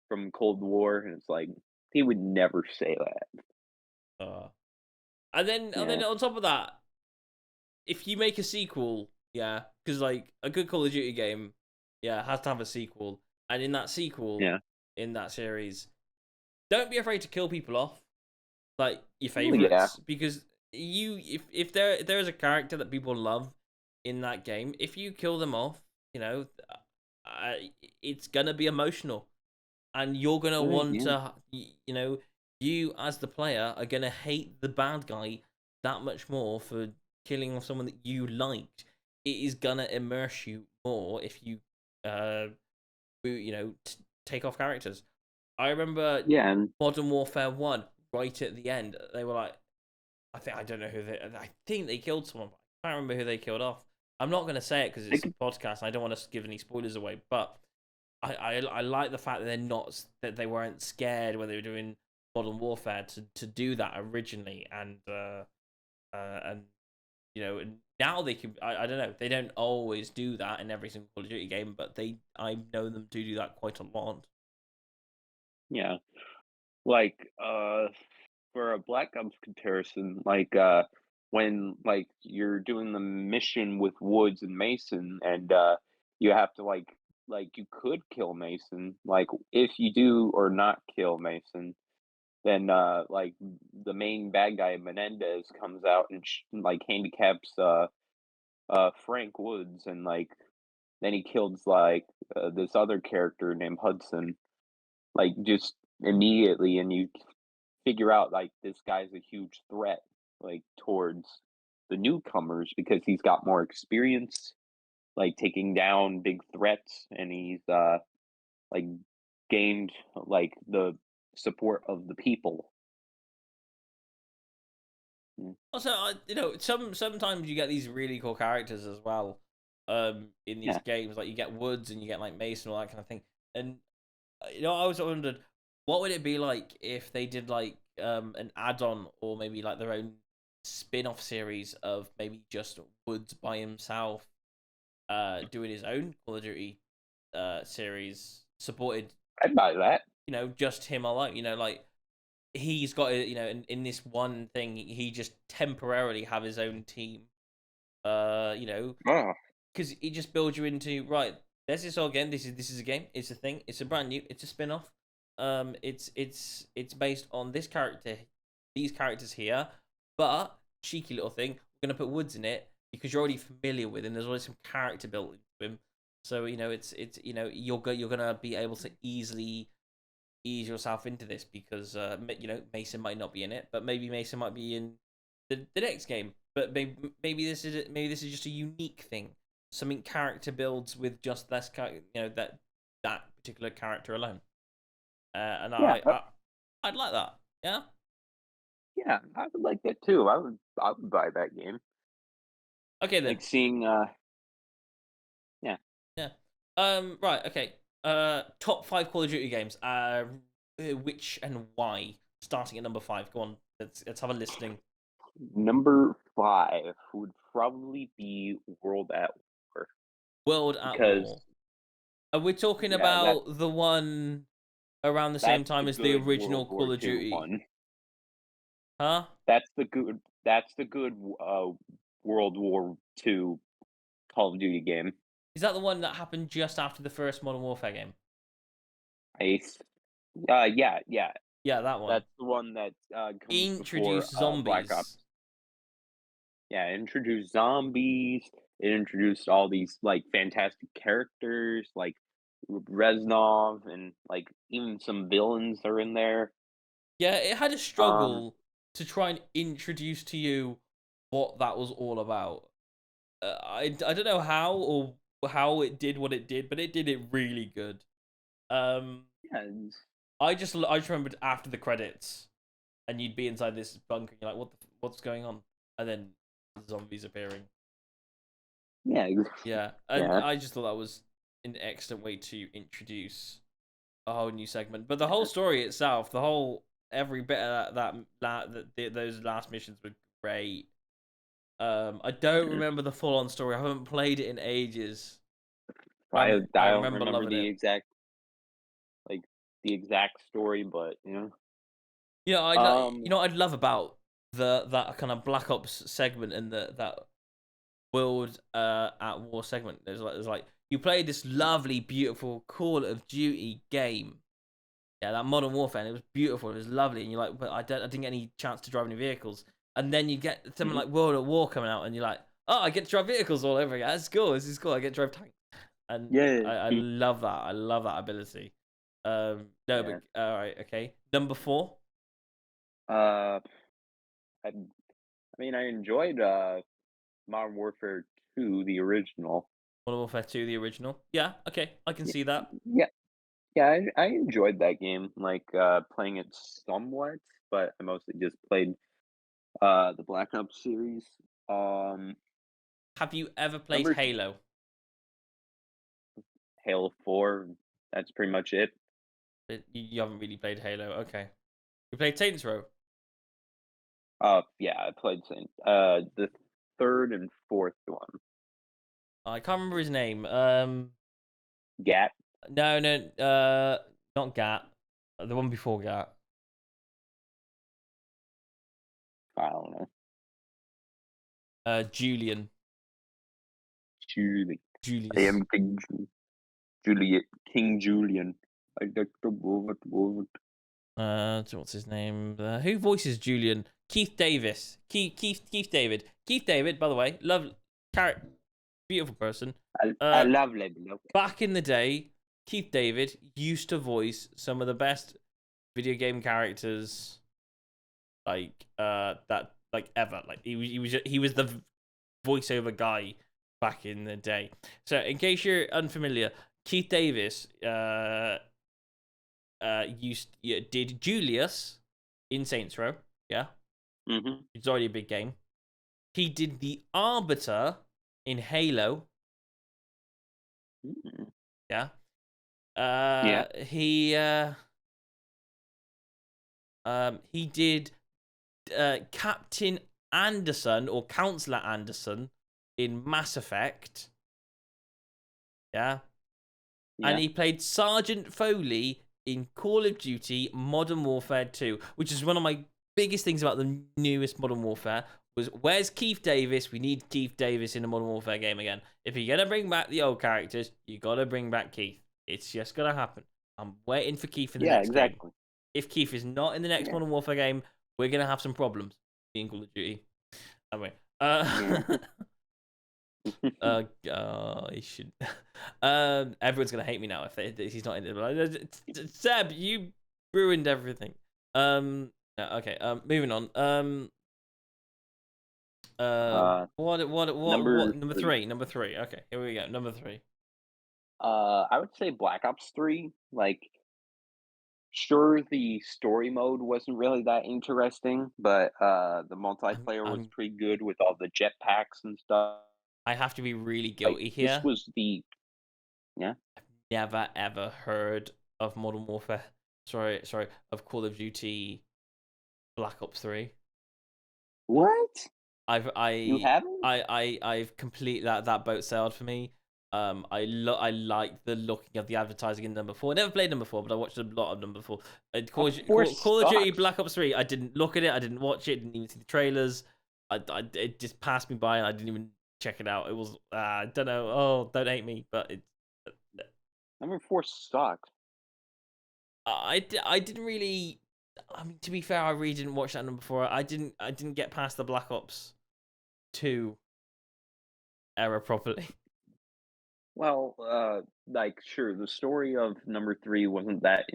from Cold War, and it's like he would never say that. And then Yeah, on top of that, if you make a sequel, yeah, because like a good Call of Duty game, yeah, has to have a sequel, and in that sequel, yeah, in that series, don't be afraid to kill people off, like your well, yeah, favorites, because if there is a character that people love in that game, if you kill them off, you know, it's gonna be emotional, and you're gonna want yeah, to, you know, you as the player are gonna hate the bad guy that much more for killing off someone that you liked. It is gonna immerse you more if you, you know, take off characters. I remember yeah, and Modern Warfare 1, right at the end, they were like, I don't know who I think they killed someone, but I can't remember who they killed off. I'm not going to say it because they it's a podcast and I don't want to give any spoilers away, but I like the fact that they weren't scared when they were doing Modern Warfare to do that originally, and you know, now they can, I don't know, they don't always do that in every single Call of Duty game, but I know them to do that quite a lot. yeah, like for a Black Ops comparison, like when like you're doing the mission with Woods and Mason, and you have to like you could kill Mason. Like if you do or not kill Mason, then like the main bad guy Menendez comes out and like handicaps Frank Woods, and like then he kills like this other character named Hudson, like just immediately, and you figure out like this guy's a huge threat like towards the newcomers because he's got more experience like taking down big threats, and he's like gained like the support of the people. Mm. Also, you know, sometimes you get these really cool characters as well. In these Yeah, games, like you get Woods and you get like Mason, all that kind of thing. And you know, I always wondered, what would it be like if they did like an add-on or maybe like their own spin-off series of maybe just Woods by himself, doing his own Call of Duty series, supported, I'd buy that. you know, just him alone. You know, like he's got you know, in this one thing, he just temporarily have his own team. You know, Oh, because he just builds you into, right. There's this all game. This is a game. It's a thing. It's a brand new. It's a spin off. It's based on this character, these characters here, but cheeky little thing. We're gonna put Woods in it because you're already familiar with him. There's already some character built into him. So you know, it's you know, you're gonna be able to easily ease yourself into this because you know, Mason might not be in it, but maybe Mason might be in the next game. But maybe this is just a unique thing. Something character builds with just this you know, that particular character alone. And yeah, I'd like that. Yeah. yeah, I would like that too. I would buy that game. Okay then. Like seeing, yeah, Yeah. Right. Okay. Top 5 Call of Duty games. Which and why? Starting at number 5. Go on. Let's have a listing. number 5 would probably be World at War World at because War. Are we talking yeah, that about the one around the same that's the time as the good original World Call War of II Duty? one. Huh? That's the good World War II Call of Duty game. Is that the one that happened just after the first Modern Warfare game? Ace. Yeah, yeah. Yeah, that one. That's the one that comes before Introduce Black zombies. Ops. Yeah, introduce zombies. it introduced all these like fantastic characters, like Reznov, and like even some villains are in there. Yeah, it had a Um, struggle to try and introduce to you what that was all about. I don't know how it did what it did, but it did it really good. Um, yeah, I just remembered after the credits, and you'd be inside this bunker, and you're like, what's going on? And then zombies appearing. yeah, Yeah, and yeah. I just thought that was an excellent way to introduce a whole new segment. But the whole story itself, every bit of those last missions were great. I don't Mm. remember the full on story. I haven't played it in ages. I I don't remember remember loving it. like the exact story, but You know, I'd love about that kind of Black Ops segment and that World at War segment. There's like you play this lovely, beautiful Call of Duty game. Yeah, that Modern Warfare, and it was beautiful. It was lovely, and you're like, but I didn't get any chance to drive any vehicles. And then you get something Mhm. like World at War coming out, and you're like, oh, I get to drive vehicles all over again. That's cool. This is cool. I get to drive tanks, and Yeah, I love that. I love that ability. No, yeah. but all right, okay. Number 4, Uh, I I enjoyed Modern Warfare 2, the original. Modern Warfare 2, the original. Yeah, okay, I can Y- see that. Yeah, yeah, I enjoyed that game. Like playing it somewhat, but I mostly just played the Black Ops series. Um, Have you ever played number Halo? Halo 4. That's pretty much it. You haven't really played Halo. Okay, you played Saints Row. Yeah, I played the third and fourth one. I can't remember his name. Gat. No, no, not Gat. The one before Gat. I don't know. Julian. Julie. I Julius. am Juliet, King Julian. I like the word. So what's his name? Who voices Julian? Keith Davis. Keith David. Keith David, by the way, love character, beautiful person. I Uh, love Lebanon. Back in the day, Keith David used to voice some of the best video game characters, that like ever. Like he was the voiceover guy back in the day. So in case you're unfamiliar, Keith Davis did Julius in Saints Row. Yeah, Mm-hmm. it's already a big game. He did the Arbiter in Halo. Mm. Yeah. Yeah. He did Captain Anderson or Counselor Anderson in Mass Effect. Yeah. And Yeah. he played Sergeant Foley in Call of Duty Modern Warfare 2, which is one of my biggest things about the newest Modern Warfare. Was where's Keith Davis? We need Keith Davis in a Modern Warfare game again. If you're gonna bring back the old characters, you gotta bring back Keith. It's just gonna happen. I'm waiting for Keith in the Yeah. next game. Exactly. If Keith is not in the next Yeah. Modern Warfare game, we're gonna have some problems in Call of Duty. Anyway, Yeah. he should. Everyone's gonna hate me now if he's not in it. Seb, you ruined everything. Yeah, okay. Moving on. What? Number Number three. three. Number three. Okay, here we go. Number 3. I would say Black Ops 3. Like, sure, the story mode wasn't really that interesting, but the multiplayer was I'm. pretty good with all the jetpacks and stuff. I have to be really Like, guilty this here. was the yeah. Never ever heard of Modern Warfare. Sorry, of Call of Duty Black Ops 3. What? You I've haven't? I've complete that boat sailed for me. I like the looking of the advertising in number 4. I never played them before, but I watched a lot of them before. Call of Duty Black Ops 3. I didn't look at it. I didn't watch it. Didn't even see the trailers. It just passed me by, and I didn't even check it out. It was I don't know. Oh, don't hate me, but it. Number 4 sucked. I didn't really. I mean, to be fair, I really didn't watch that number 4. I didn't get past the Black Ops 2. era properly. Well, like, sure, the story of number 3 wasn't that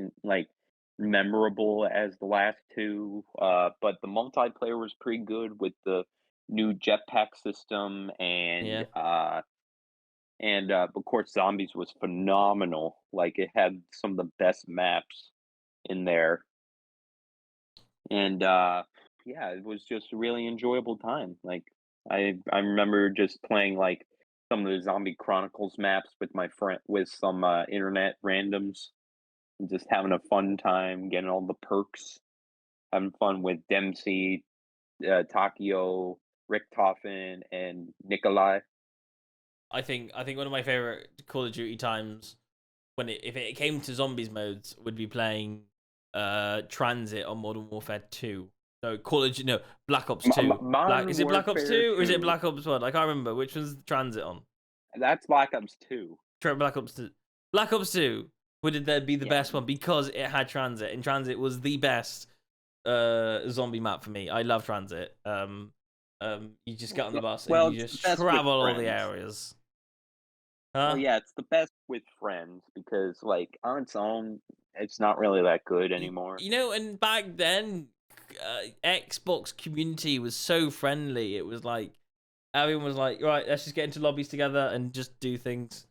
memorable as the last two, but the multiplayer was pretty good with the new jetpack system, Yeah. and of course, Zombies was phenomenal. Like, it had some of the best maps in there, and yeah, it was just a really enjoyable time. Like, I remember just playing like some of the Zombie Chronicles maps with my friend with some internet randoms, and just having a fun time, getting all the perks, having fun with Dempsey, Takio, Richtofen, and Nikolai. I think one of my favorite Call of Duty times if it came to zombies modes would be playing Transit on Modern Warfare 2. No, Black Ops 2. Modern Is it Black Ops Warfare 2 or is it 2. Black Ops 1? I can't remember which one's Transit on. That's Black Ops 2. Black Ops 2. Black Ops 2 would that be the Yeah. best one because it had Transit, and Transit was the best zombie map for me. I love Transit. You just get on the bus Well, and you it's just the best with travel all the friends. areas. Well, yeah, it's the best with friends because, like, on its own, it's not really that good anymore. And back then, Xbox community was so friendly. It was like everyone was like, right, let's just get into lobbies together and just do things.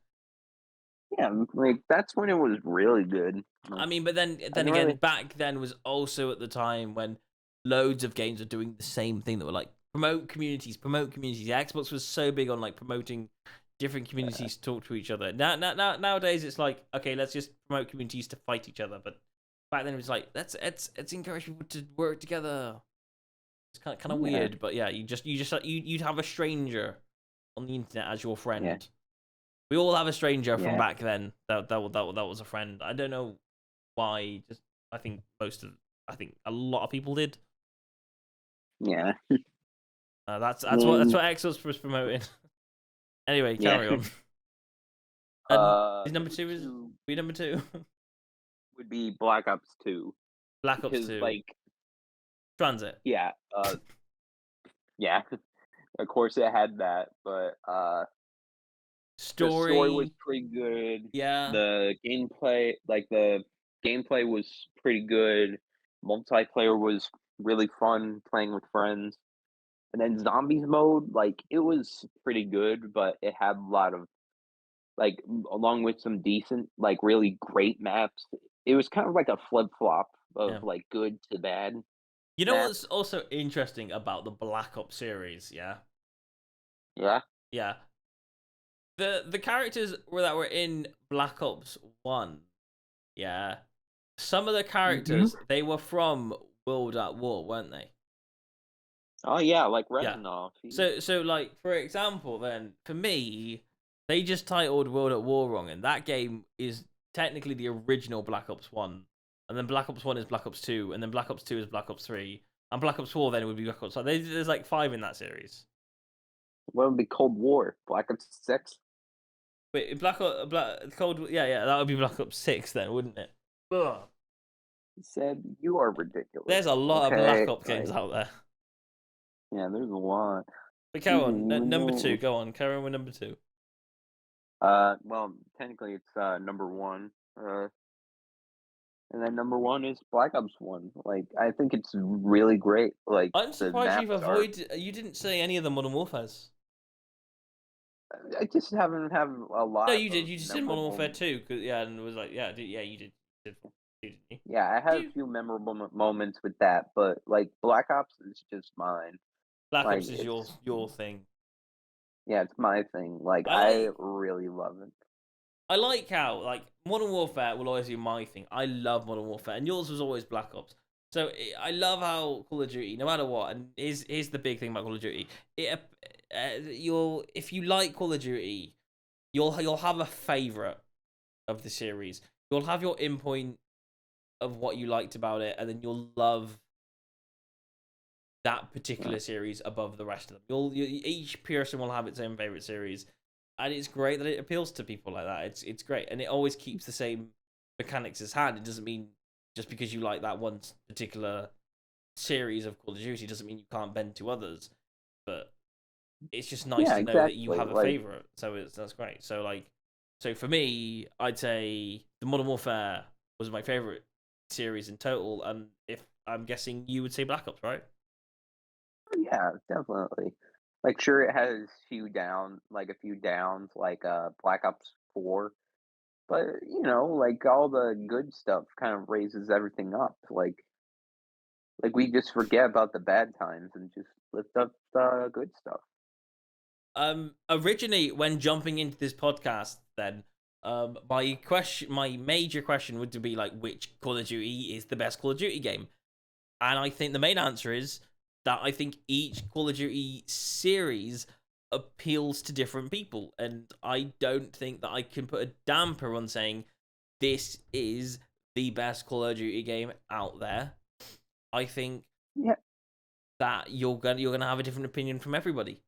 Yeah, like that's when it was really good. I mean, but then again, really- back then was also at the time when loads of games were doing the same thing that were like promote communities. Xbox was so big on like promoting different communities to talk to each other. Nowadays it's like, okay, let's just promote communities to fight each other. But back then it was like, let's encourage people to work together. It's kind of weird, but yeah, you'd have a stranger on the internet as your friend. Yeah. We all have a stranger from Yeah. back then that was a friend. I don't know why. I think a lot of people did. Yeah. That's what Xbox was promoting. Anyway, carry on. Is number two number 2? Would be Black Ops 2. Black Ops 2. Like, Transit. yeah, yeah. Of course, it had that, but the story was pretty good. Yeah. The gameplay was pretty good. Multiplayer was really fun playing with friends. And then zombies mode, like, it was pretty good, but it had a lot of like along with some decent, like really great maps. It was kind of like a flip flop of like good to bad. You know maps. what's also interesting about the Black Ops series, yeah? Yeah. Yeah. The characters that were in Black Ops 1, yeah. Some of the characters, they were from World at War, weren't they? Oh yeah, like Yeah. Reznov. So like for example, then for me, they just titled World at War wrong, and that game is technically the original Black Ops 1, and then Black Ops 1 is Black Ops 2, and then Black Ops 2 is Black Ops 3, and Black Ops 4 then would be Black Ops 5. There's like 5 in that series. What would be Cold War? Black Ops 6? Wait, Cold, yeah, that would be Black Ops 6 then, wouldn't it? Ugh. Said you are ridiculous. There's a lot of Black Ops games out there. Yeah, there's a lot. But carry on, number 2, go on, carry on with number 2. Well, technically it's number 1. And then number 1 is Black Ops 1. Like, I think it's really great. Like, I'm surprised you didn't say any of the Modern Warfares. I just haven't have a lot. No, you did. You just did Modern Warfare 2, and it was like, yeah, you did. Didn't you? Yeah, I had a few memorable moments with that, but like Black Ops is just mine. Black Ops is your thing. Yeah, it's my thing. Like, I really love it. I like how like Modern Warfare will always be my thing. I love Modern Warfare, and yours was always Black Ops. So I love how Call of Duty, no matter what, and here's the big thing about Call of Duty. If you like Call of Duty, you'll have a favorite of the series. You'll have your endpoint of what you liked about it, and then you'll love that particular series above the rest of them. Each person will have its own favorite series, and it's great that it appeals to people like that. It's great, and it always keeps the same mechanics as hand. It doesn't mean just because you like that one particular series of Call of Duty doesn't mean you can't bend to others. But it's just nice Yeah, to know that you exactly. have a Like, favorite. So that's great. So so for me, I'd say the Modern Warfare was my favorite series in total, and if I'm guessing you would say Black Ops, right? yeah, definitely. Like, sure, it has a few downs, like Black Ops 4, but like all the good stuff kind of raises everything up. Like we just forget about the bad times and just lift up the good stuff. Originally, when jumping into this podcast, then my major question would be like, which Call of Duty is the best Call of Duty game? And I think the main answer is that I think each Call of Duty series appeals to different people, and I don't think that I can put a damper on saying this is the best Call of Duty game out there. I think Yeah, that you're gonna have a different opinion from everybody.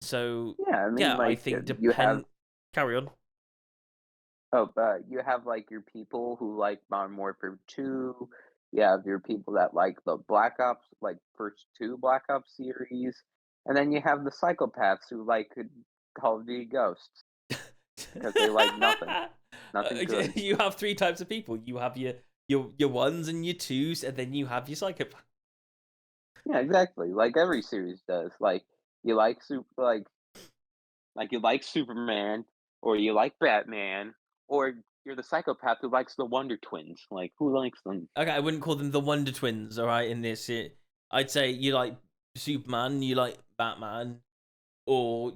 So yeah. I mean, yeah, I like think you have carry on. you have like your people who like Modern Warfare 2. You have your people that like the Black Ops, like first two Black Ops series, and then you have the psychopaths who like Call of Duty Ghosts because they like nothing good. You have three types of people. You have your ones and your twos, and then you have your psychopath. Yeah, exactly. Like every series does. Like you like you like Superman, or you like Batman, or you're the psychopath who likes the Wonder Twins. Like who likes them? Okay, I wouldn't call them the Wonder Twins. All right, in this, I'd say you like Superman, you like Batman, or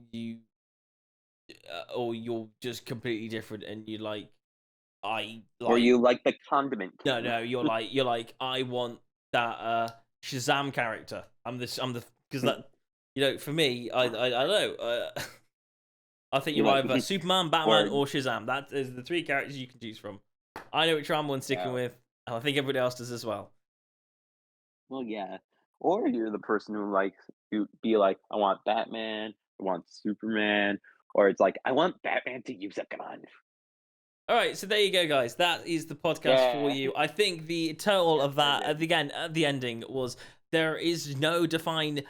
or you're just completely different, and you like Or you like the Condiment King? no, you're like I want that Shazam character. I'm the because that for me I don't know. I think You you're like either Superman, Batman, or or Shazam. That is the three characters you can choose from. I know which one I'm sticking yeah. with, and I think everybody else does as well. Well, yeah. Or you're the person who likes to be like, I want Batman, I want Superman, or it's like, I want Batman to use a gun. All right, so there you go, guys. That is the podcast for Yeah. you. I think the total of that Perfect. at the ending was there is no defined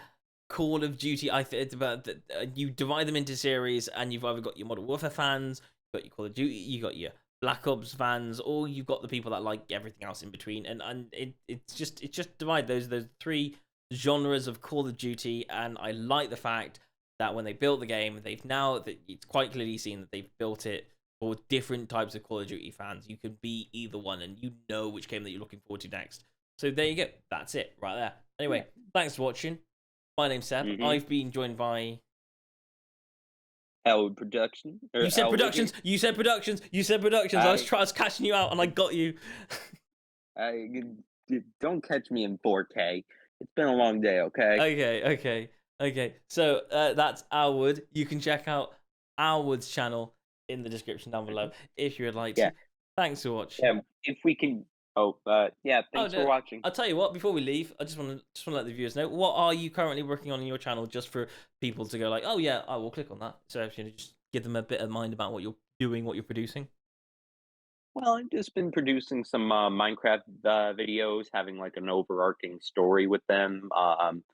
Call of Duty. I think about you divide them into series, and you've either got your Modern Warfare fans, you got your Call of Duty, you got your Black Ops fans, or you've got the people that like everything else in between. And it's just divide those three genres of Call of Duty. And I like the fact that when they built the game, it's quite clearly seen that they've built it for different types of Call of Duty fans. You can be either one, and you know which game that you're looking forward to next. So there you go. That's it right there. Anyway, thanks for watching. My name's Seb. I've been joined by LWood Production. You said productions. You said productions. You said productions. I was catching you out, and I got you. Don't catch me in 4K. It's been a long day, okay? Okay. So that's LWood. You can check out LWood's channel in the description down below if you would like to. Thanks for watching. Yeah, if we can. Thanks for watching. I'll tell you what. Before we leave, I just want to let the viewers know, what are you currently working on in your channel, just for people to go like, oh yeah, I will click on that. So just give them a bit of mind about what you're doing, what you're producing. Well, I've just been producing some Minecraft videos, having like an overarching story with them. I'm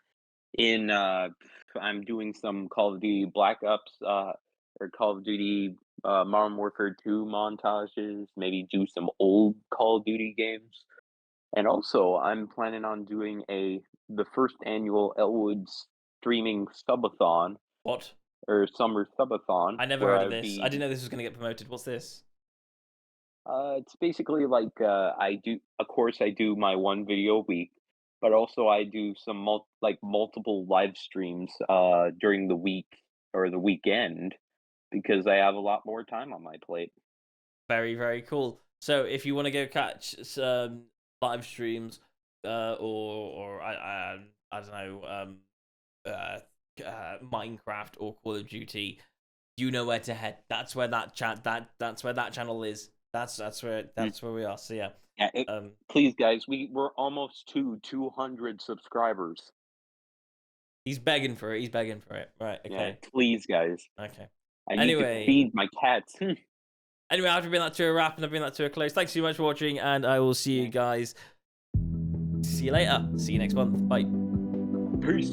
doing some Call of Duty Black Ops or Call of Duty Modern Warfare 2 montages, maybe do some old Call of Duty games. And also, I'm planning on doing the first annual LWood streaming subathon. What? Or summer subathon. I never heard of this. I didn't know this was going to get promoted. What's this? It's basically like I do my one video a week, but also I do some multiple live streams during the week or the weekend because I have a lot more time on my plate. Very, very cool. So if you want to go catch some live streams or I don't know Minecraft or Call of Duty, you know where to head. That's where that channel is. That's where we are. So yeah. Please, guys, we're almost to 200 subscribers. He's begging for it. Right. Okay. Yeah, please, guys. Okay. I need to feed my cats. Anyway, after bring that to a wrap and I've bring that to a close, thanks so much for watching, and I will see you guys. See you later. See you next month. Bye. Peace.